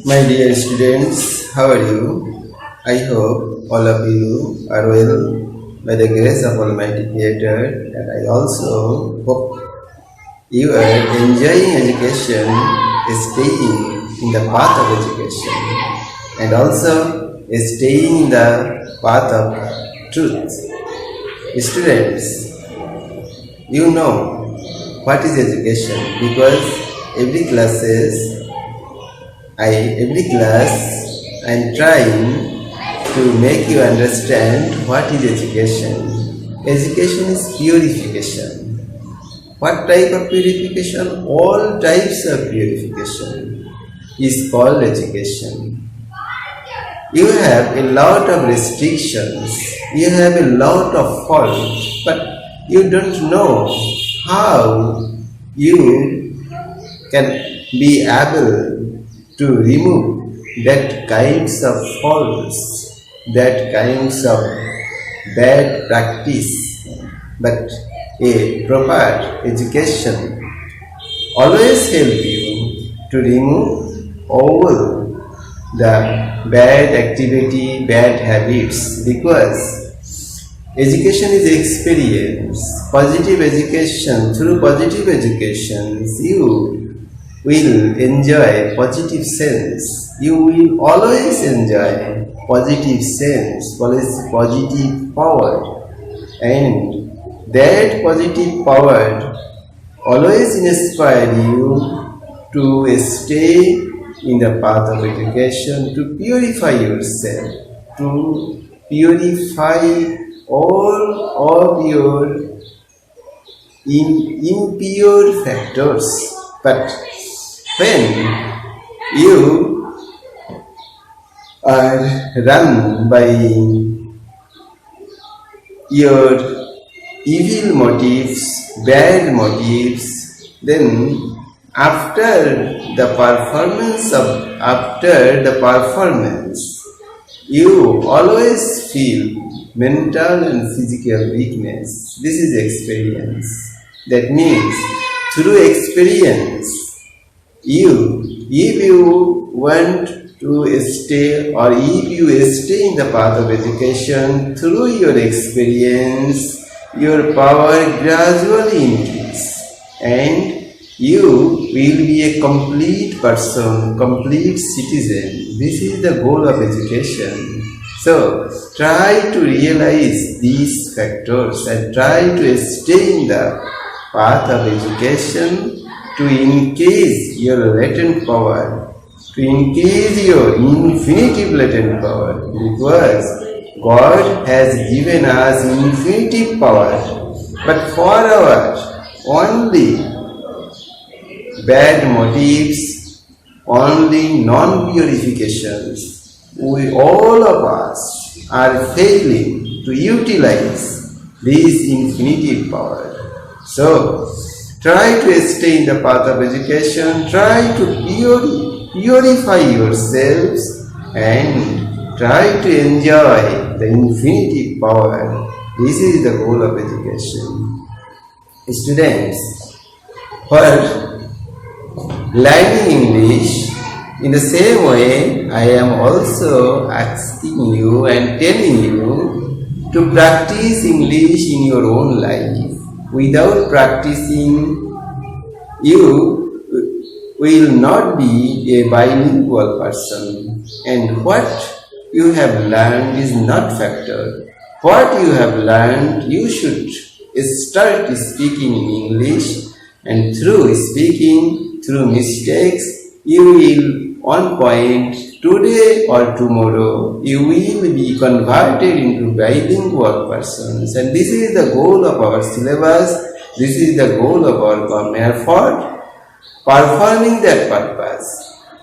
My dear students, how are you? I hope all of you are well by the grace of Almighty Creator, and I also hope you are enjoying education, staying in the path of education, and also staying in the path of truth. Students, you know what is education, because every class I am trying to make you understand what is education. Education is purification. What type of purification? All types of purification is called education. You have a lot of restrictions, you have a lot of faults, but you don't know how you can be able to remove that kinds of faults, that kinds of bad practice. But a proper education always help you to remove all the bad activity, bad habits, because education is experience. Positive education, through positive education, you will enjoy positive sense. You will always enjoy positive sense, positive power, and that positive power always inspire you to stay in the path of education, to purify yourself, to purify all of your impure factors. But when you are run by your evil motives, bad motives, then after the performance, you always feel mental and physical weakness. This is experience. That means through experience, if you want to stay, or if you stay in the path of education, through your experience, your power gradually increases, and you will be a complete person, complete citizen. This is the goal of education. So try to realize these factors and try to stay in the path of education, to increase your latent power, to increase your infinitive latent power, because God has given us infinitive power, but for our only bad motives, only non-purifications, all of us are failing to utilize this infinitive power. So, try to stay in the path of education, try to purify yourselves, and try to enjoy the infinity power. This is the goal of education. Students, for learning English, in the same way, I am also asking you and telling you to practice English in your own life. Without practicing, you will not be a bilingual person, and what you have learned is not factor. What you have learned, you should start speaking in English, and through speaking, through mistakes, you will, one point, today or tomorrow, you will be converted into bilingual persons. And this is the goal of our syllabus, this is the goal of our grammar. For performing that purpose,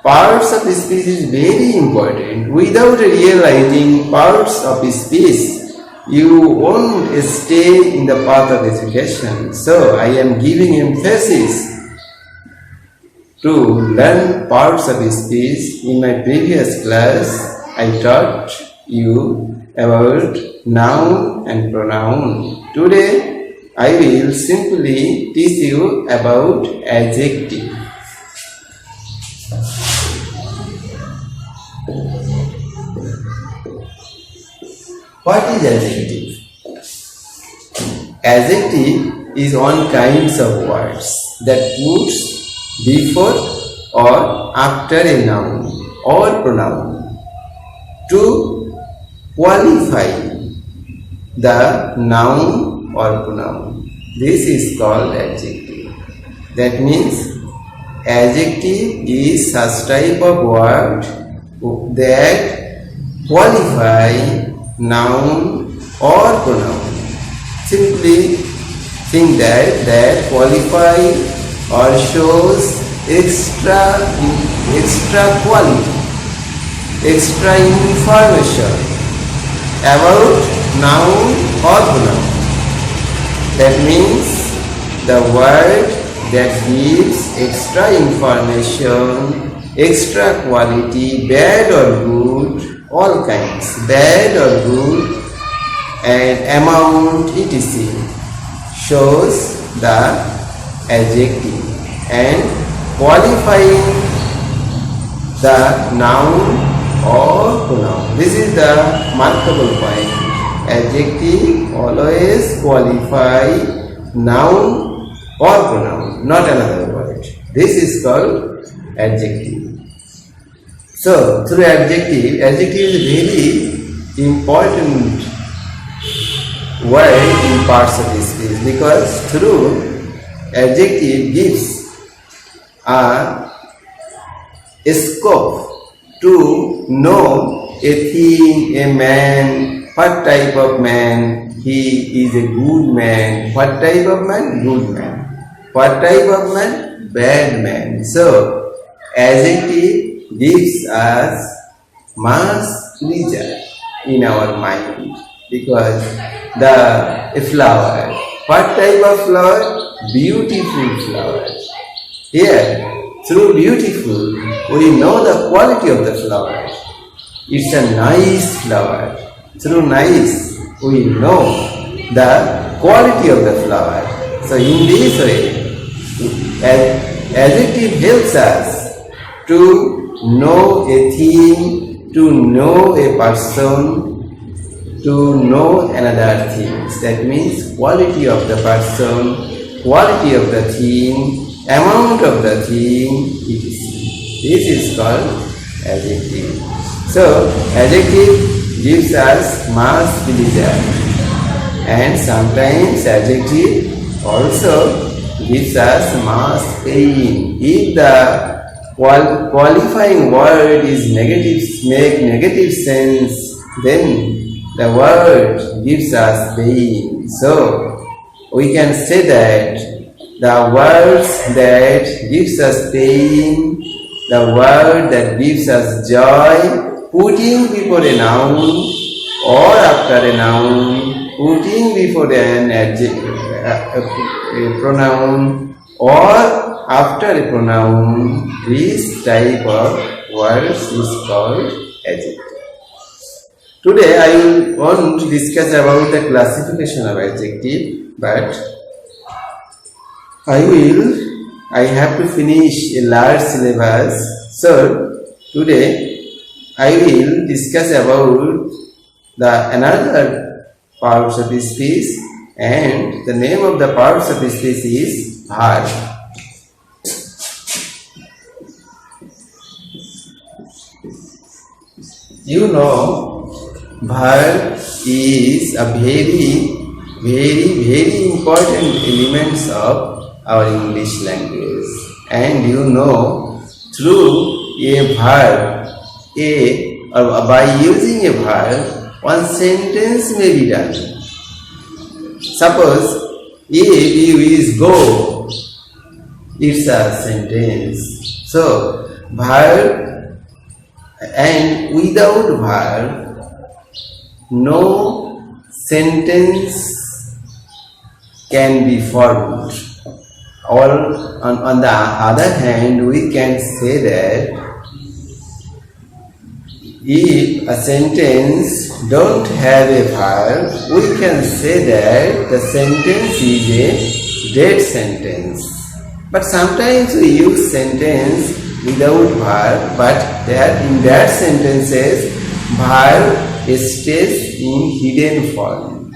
parts of speech is very important. Without realizing parts of speech, you won't stay in the path of education. So I am giving emphasis to learn parts of speech. In my previous class, I taught you about noun and pronoun. Today, I will simply teach you about adjective. What is adjective? Adjective is one kinds of words that puts before or after a noun or pronoun to qualify the noun or pronoun. This is called adjective. That means adjective is such type of word that qualify noun or pronoun. Simply think that qualify or shows extra quality, extra information about noun or pronoun. That means the word that gives extra information, extra quality, bad or good, all kinds, bad or good, and amount etc. shows the adjective and qualifying the noun or pronoun. This is the markable point. Adjective always qualify noun or pronoun, not another word. This is called adjective. So, through adjective is a very important word in parts of this speech because through adjective gives a scope to know a thing, a man, what type of man, he is a good man, what type of man, good man, what type of man, bad man. So, adjective gives us much pleasure in our mind because a flower, what type of flower? Beautiful flower. Here, through beautiful, we know the quality of the flower. It's a nice flower. Through nice, we know the quality of the flower. So in this way, adjective helps us to know a thing, to know a person, to know another things. That means quality of the person, quality of the thing, amount of the thing, etc. This is called adjective. So, adjective gives us much pleasure, and sometimes adjective also gives us much pain. If the qualifying word is negative, make negative sense, then the word gives us pain. So, we can say that the words that gives us pain, the word that gives us joy, putting before a noun or after a noun, putting before an a pronoun or after a pronoun, this type of words is called adjective. Today I will want to discuss about the classification of adjective, but I have to finish a large syllabus. So today I will discuss about the another parts of this speech, and the name of the parts of this speech is verb. You know, verb is a very important elements of our English language, and you know, through a verb, by using a verb, one sentence may be done. Suppose, if you is go, it's a sentence. So, verb, and without verb, no sentence can be formed. Or on the other hand, we can say that if a sentence don't have a verb, we can say that the sentence is a dead sentence. But sometimes we use sentence without verb, but in that sentences verb stays in hidden form.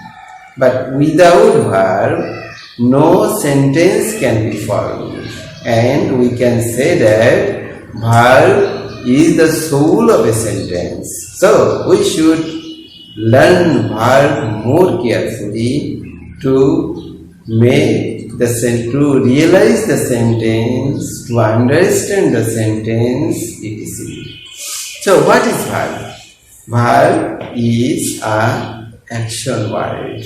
But without verb, no sentence can be formed, and we can say that verb is the soul of a sentence. So we should learn verb more carefully to realize the sentence, to understand the sentence, etc. So what is verb? Verb is an action word.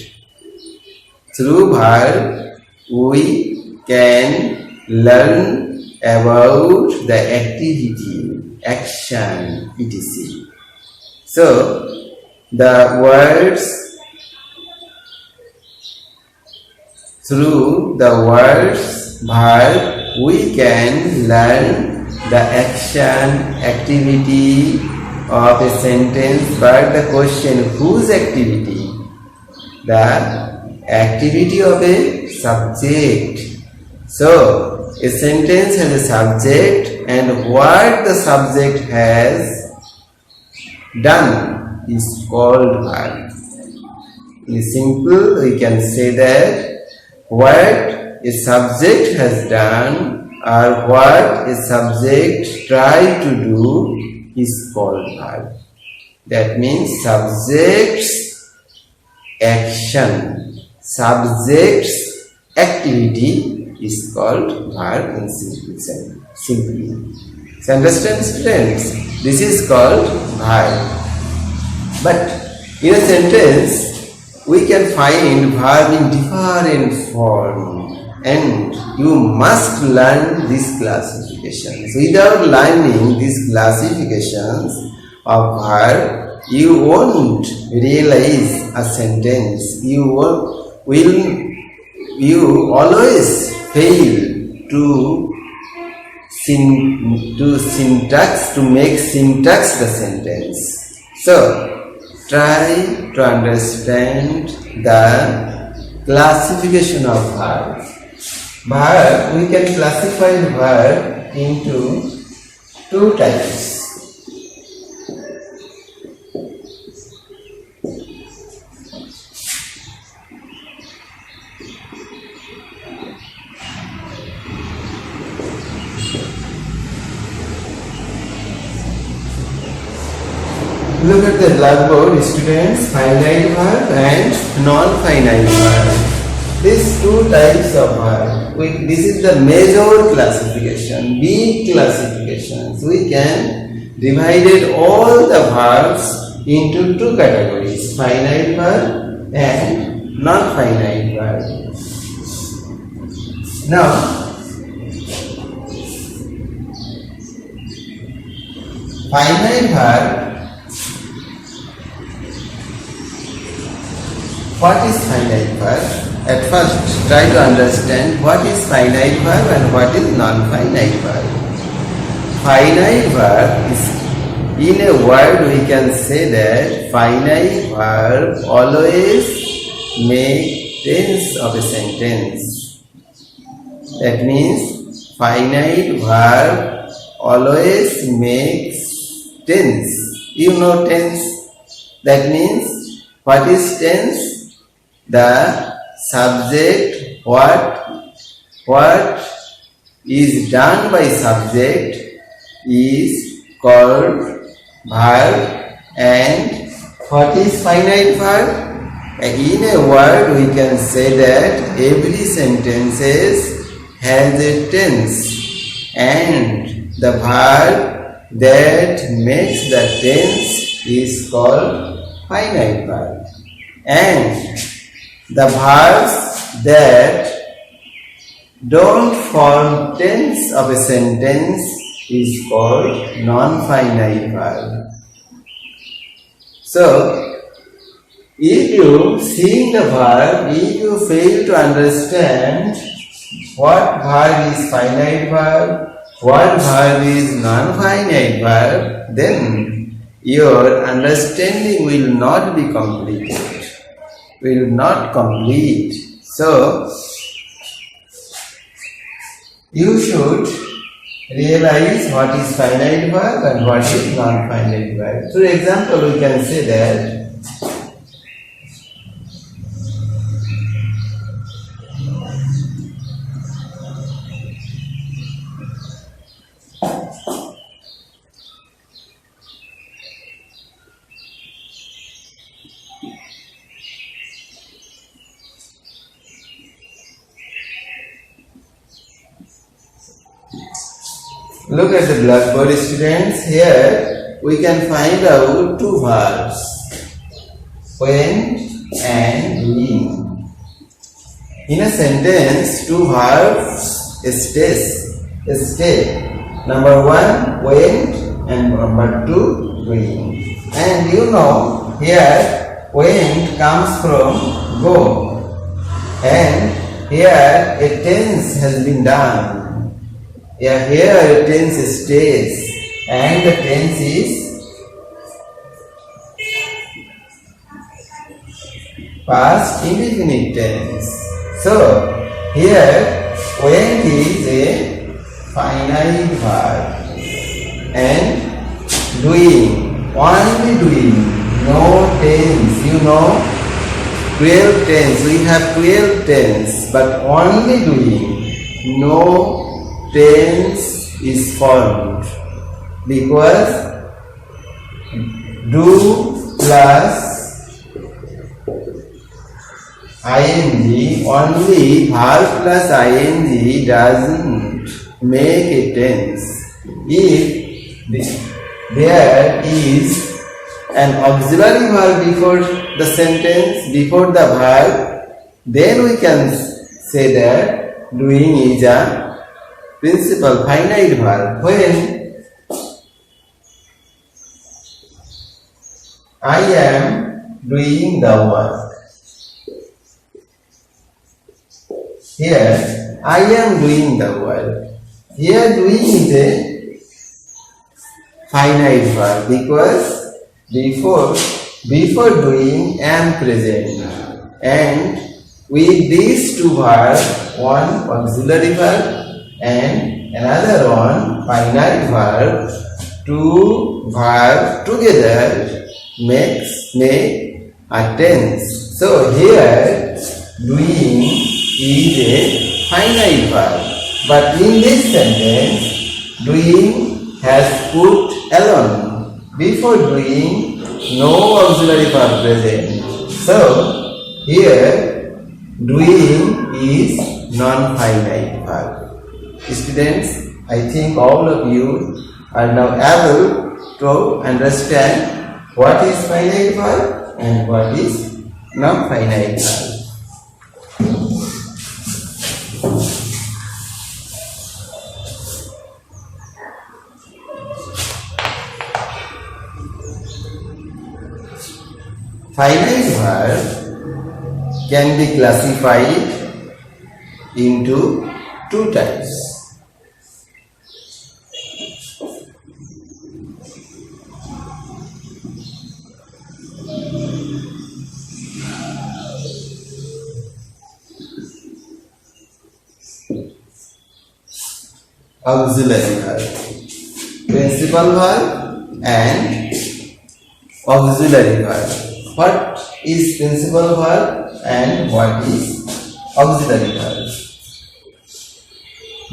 Through verb, we can learn about the activity, action, etc. So, through the words verb, we can learn the action, activity of a sentence. But the question, whose activity? The activity of a subject. So, a sentence has a subject, and what the subject has done is called verb. In simple, we can say that what a subject has done or what a subject tried to do is called verb. That means subject's action, subject's activity is called verb in simply. So understand, students? This is called verb. But in a sentence, we can find verb in different form, and you must learn these classifications. Without learning these classifications of verb, you won't realize a sentence. You always fail to make syntax the sentence. So try to understand the classification of verb. Verb, we can classify verb into two types. Look at the blackboard, students, finite verb and non-finite verb. These two types of verb. This is the major classification, big classifications. We can divide all the verbs into two categories, finite verb and non-finite verb. Now, finite verb. What is finite verb? At first, try to understand what is finite verb and what is non-finite verb. Finite verb is, in a word we can say that finite verb always make tense of a sentence. That means finite verb always makes tense. You know tense? That means what is tense? The subject, what is done by subject is called verb, and what is finite verb? In a word we can say that every sentence has a tense, and the verb that makes the tense is called finite verb, and the verbs that don't form tense of a sentence is called non-finite verb. So, if you see the verb, if you fail to understand what verb is finite verb, what verb is non-finite verb, then your understanding will not be completed, will not complete. So, you should realize what is finite verb and what is non-finite verb. For example, we can say that look at the blackboard, students. Here we can find out two verbs, went and doing. In a sentence, two verbs stay. Number one, went, and number two, doing. And you know, here went comes from go, and here a tense has been done. Yeah, here a tense stays, and the tense is past indefinite tense. So, here went is a finite verb, and doing, only doing, no tense. You know, 12 tense, we have 12 tense, but only doing, no tense is formed, because do plus ing, only verb plus ing doesn't make a tense. If there is an auxiliary verb before the sentence, before the verb, then we can say that doing is a principal finite verb. When I am doing the work, here I am doing the work. Here doing is a finite verb, because before doing am present, and with these two verbs, one auxiliary verb and another one finite verb, two verbs together make a tense. So here doing is a finite verb, but in this sentence doing has put alone. Before doing, no auxiliary verb present. So here doing is non-finite verb. Students, I think all of you are now able to understand what is finite verb and what is non-finite verb. Finite verb can be classified into two types. Auxiliary verb, principal verb and auxiliary verb. What is principal verb and what is auxiliary verb?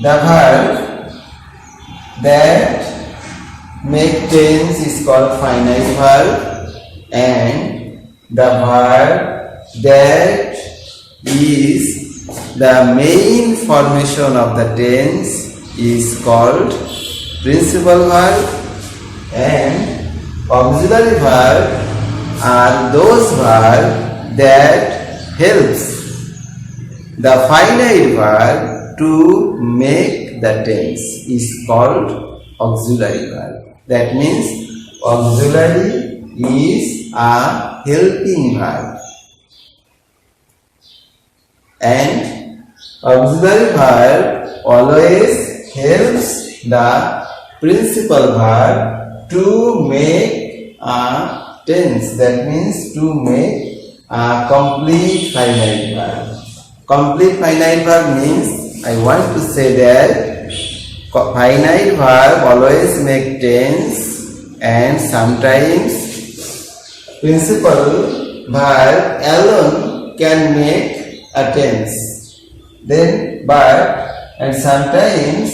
The verb that make tense is called finite verb, and the verb that is the main formation of the tense is called principal verb, and auxiliary verb are those verbs that helps the finite verb to make the tense is called auxiliary verb. That means auxiliary is a helping verb, and auxiliary verb always helps the principal verb to make a tense. That means to make a complete finite verb. Complete finite verb means I want to say that finite verb always make tense and sometimes principal verb alone can make a tense. Then and sometimes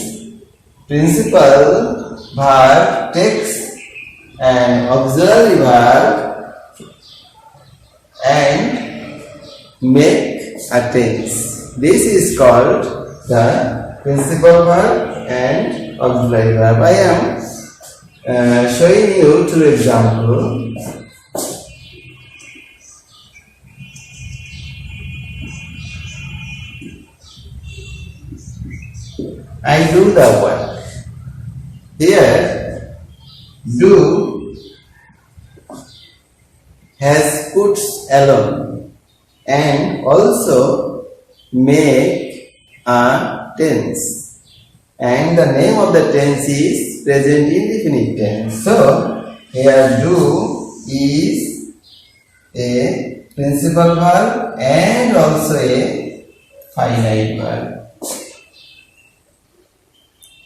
principal verb takes an auxiliary verb and make a tense. This is called the principal verb and auxiliary verb. I am showing you two examples. I do the work. Here, do has puts alone and also make a tense. And the name of the tense is present indefinite tense. So, here do is a principal verb and also a finite verb.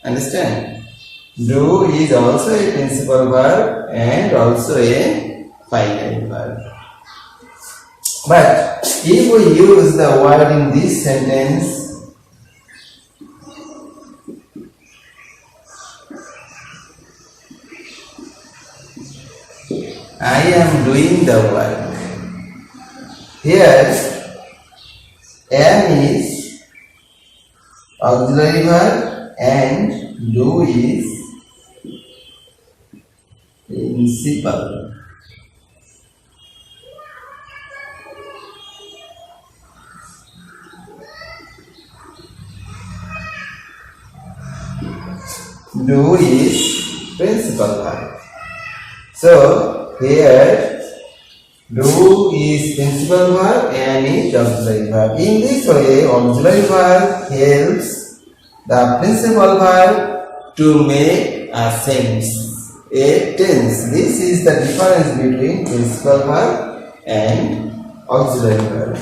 Understand? Do is also a principal verb and also a finite verb. But if we use the word in this sentence, I am doing the work. Here, am is auxiliary verb and do is principal. Do is principal verb. So here do is principal verb and is auxiliary verb. In this way, auxiliary verb helps the principal verb to make a sense, a tense. This is the difference between principal verb and auxiliary verb.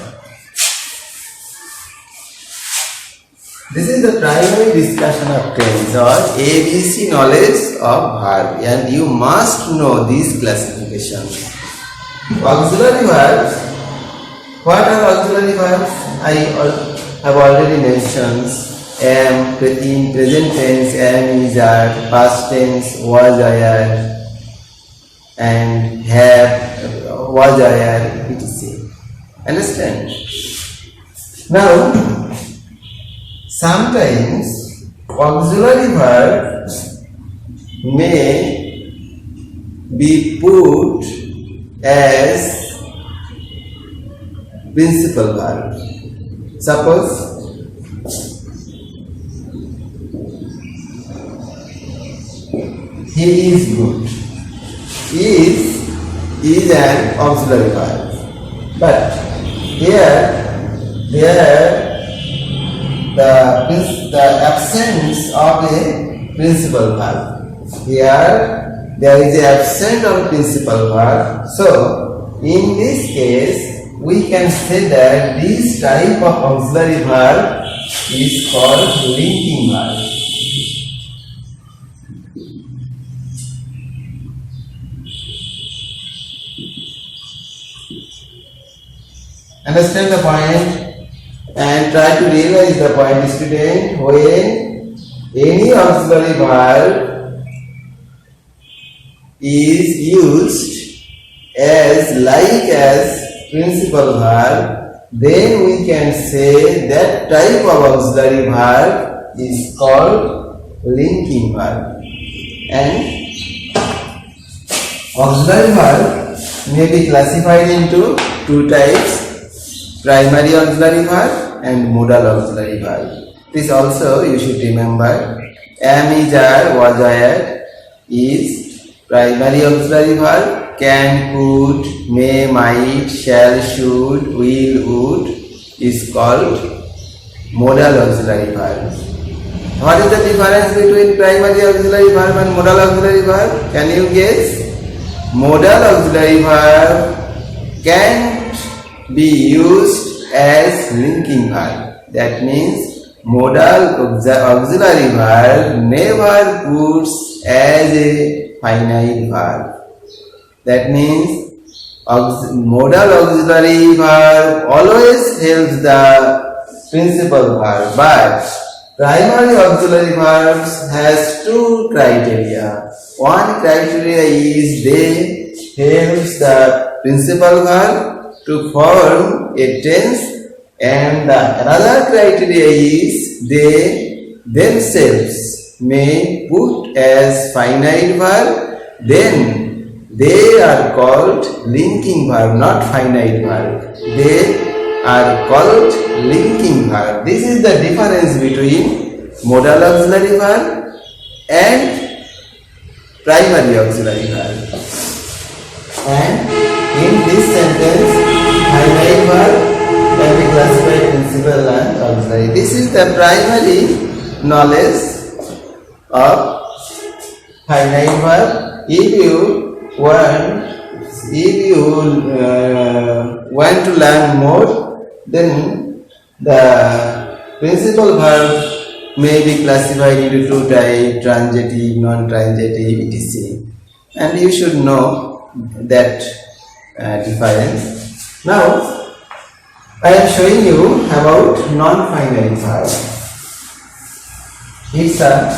This is the primary discussion of tense or ABC knowledge of verb, and you must know these classifications. Auxiliary verbs. What are auxiliary verbs? I have already mentioned. Am in present tense, am is are, past tense was are, and have was are, etc. Understand? Now, sometimes auxiliary verbs may be put as principal verb. Suppose he is good. Is an auxiliary verb. But here the absence of a principal verb. Here there is an absence of principal verb. So in this case we can say that this type of auxiliary verb is called linking verb. Understand the point and try to realize the point, student. When any auxiliary verb is used as principal verb, then we can say that type of auxiliary verb is called linking verb. And auxiliary verb may be classified into two types: primary auxiliary verb and modal auxiliary verb. This also you should remember. Am, is, are, was, are is primary auxiliary verb. Can, could, may, might, shall, should, will, would is called modal auxiliary verb. What is the difference between primary auxiliary verb and modal auxiliary verb? Can you guess? modal auxiliary verb can't be used as linking verb. That means modal auxiliary verb never puts as a finite verb. That means modal auxiliary verb always helps the principal verb, but primary auxiliary verbs has two criteria. One criteria is they helps the principal verb to form a tense, and another criteria is they themselves may put as finite verb, then they are called linking verb, not finite verb. They are called linking verb. This is the difference between modal auxiliary verb and primary auxiliary verb. And in this sentence, finite verb can be classified principal and auxiliary. This is the primary knowledge of finite verb. If you want to learn more, then the principal verb may be classified into two types: transitive, non-transitive, etc. And you should know that difference. Now, I am showing you about non-finite verb. It's a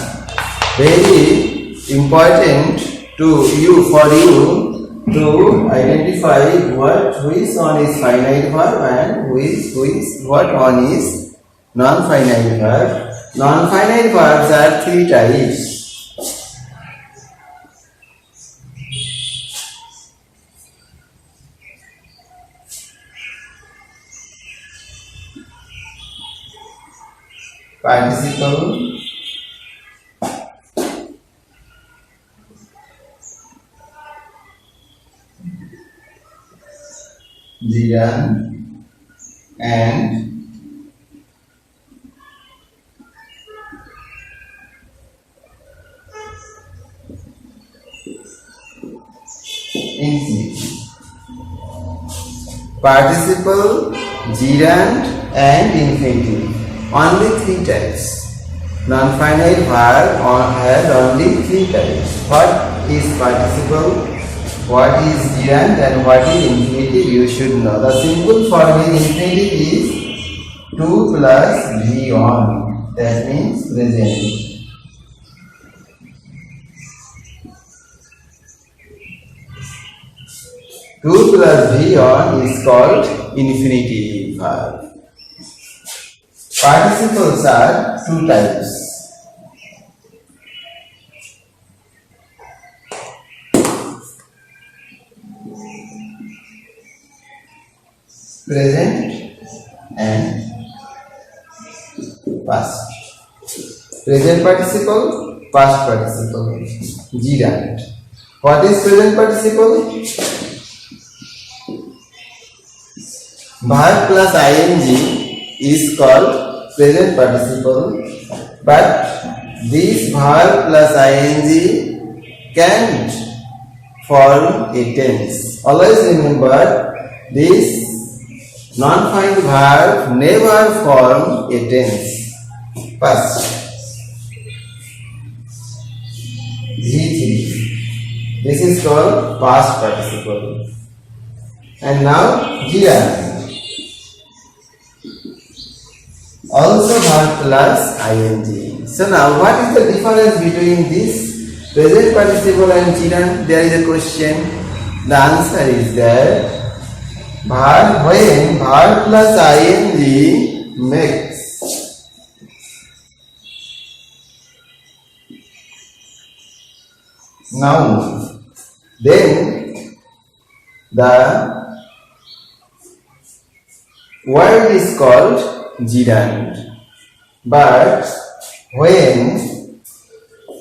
very important for you to identify which one is finite verb and what one is non-finite verb. Non-finite verbs are three types. Participle, gerund, and infinitive. Participle, gerund, and infinitive. Only three types. Non-finite verb has only three types. What is participle, what is gerund, and what is infinitive? You should know. The simple form in infinitive is 2 plus v on. That means present. Two plus v on is called infinitive verb. Participles are two types. Present and past. Present participle, past participle, gerund. What is present participle? Verb plus ing is called present participle, but this verb plus ing can't form a tense. Always remember, this non-finite verb never form a tense. Past. G3. This is called past participle. And now gerund. Also verb plus ing. So now what is the difference between this present participle and gerund? There is a question. The answer is that when verb plus ing makes noun, then the word is called gerund. But when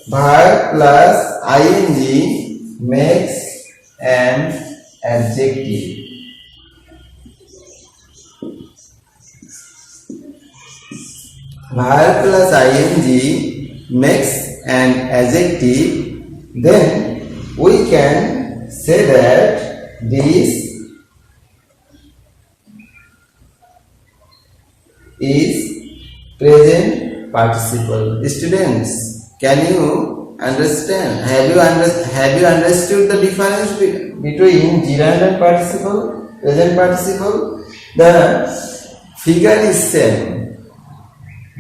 verb plus ing makes an adjective, verb plus ing makes an adjective, then we can say that this is present participle. Students, can you understand? Have you understood the difference between gerund and participle, present participle? The figure is same.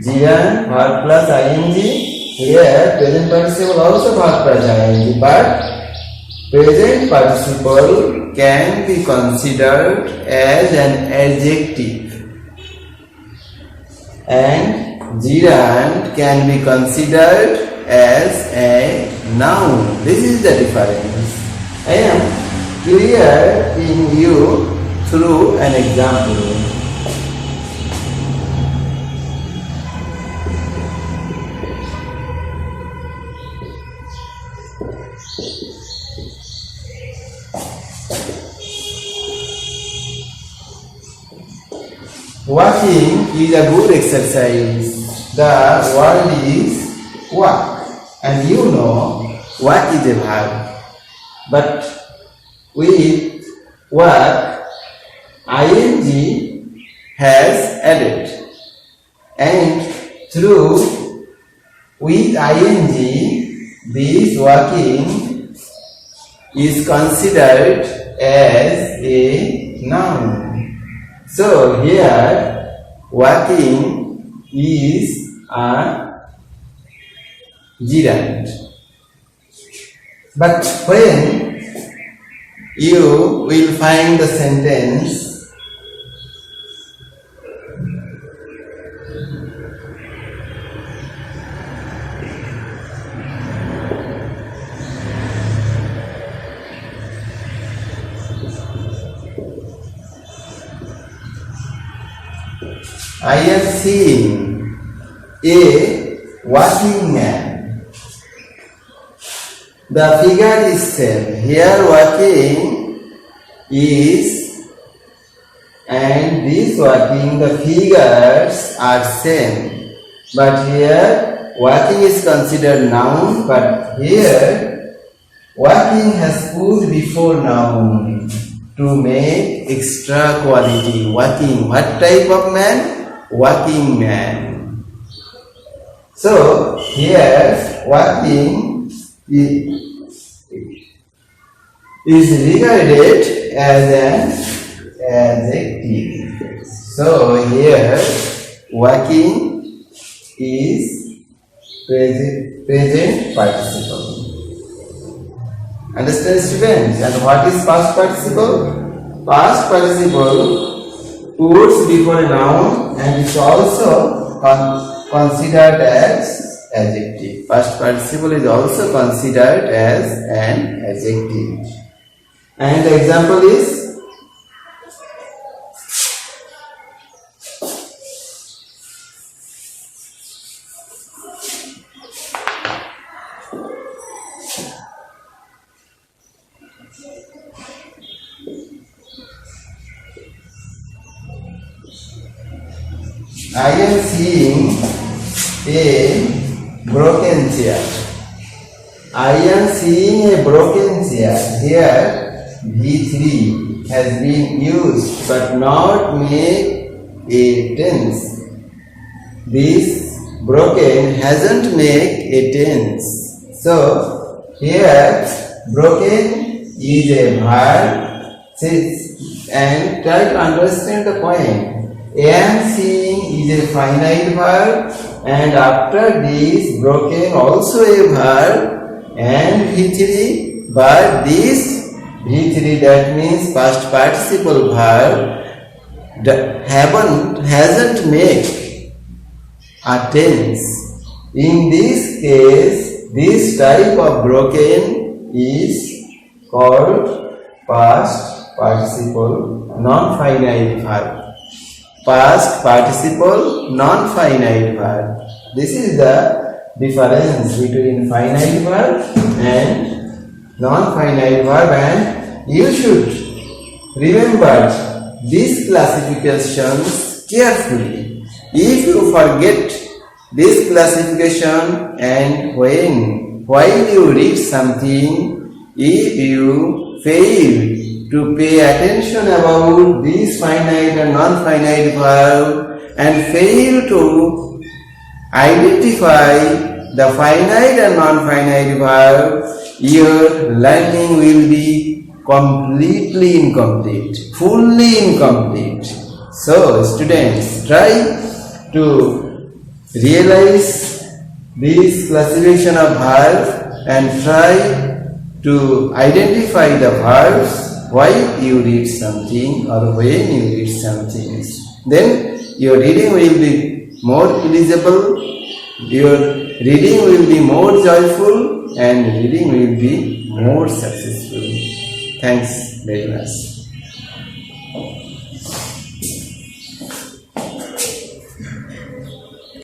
Gerund, verb plus ing. Here, present participle also verb plus ing, but present participle can be considered as an adjective and gerund can be considered as a noun. This is the difference. I am clear in you through an example. Walking is a good exercise. The word is walk, and you know walk is a verb. But with walk, ing has added, and through with ing, this walking is considered as a noun. So here walking is a gerund. But when you will find the sentence I am seeing a walking man. The figure is same. Here walking is, and this walking, the figures are same. But here walking is considered noun, but here walking has put before noun to make extra quality. Walking, what type of man? Walking man. So here walking is regarded as an adjective. So here walking is present participle. Understand, students? And what is past participle? Past participle puts before a noun and is also considered as adjective. Past participle is also considered as an adjective. And the example is I am seeing a broken chair. I am seeing a broken chair. Here V3 has been used but not make a tense. This broken hasn't make a tense. So here broken is a verb, and try to understand the point. Am seeing is a finite verb, and after this broken also a verb and V3, but this V3, that means past participle verb, hasn't made a tense. In this case, this type of broken is called past participle non-finite verb. Past participle non-finite verb. This is the difference between finite verb and non-finite verb, and you should remember these classifications carefully. If you forget this classification and while you read something, if you fail to pay attention about these finite and non-finite verbs and fail to identify the finite and non-finite verb, your learning will be completely incomplete, fully incomplete. So, students, try to realize this classification of verbs and try to identify the verbs why you read something or when you read something. Then your reading will be more pleasurable, your reading will be more joyful, and reading will be more successful. Thanks very much.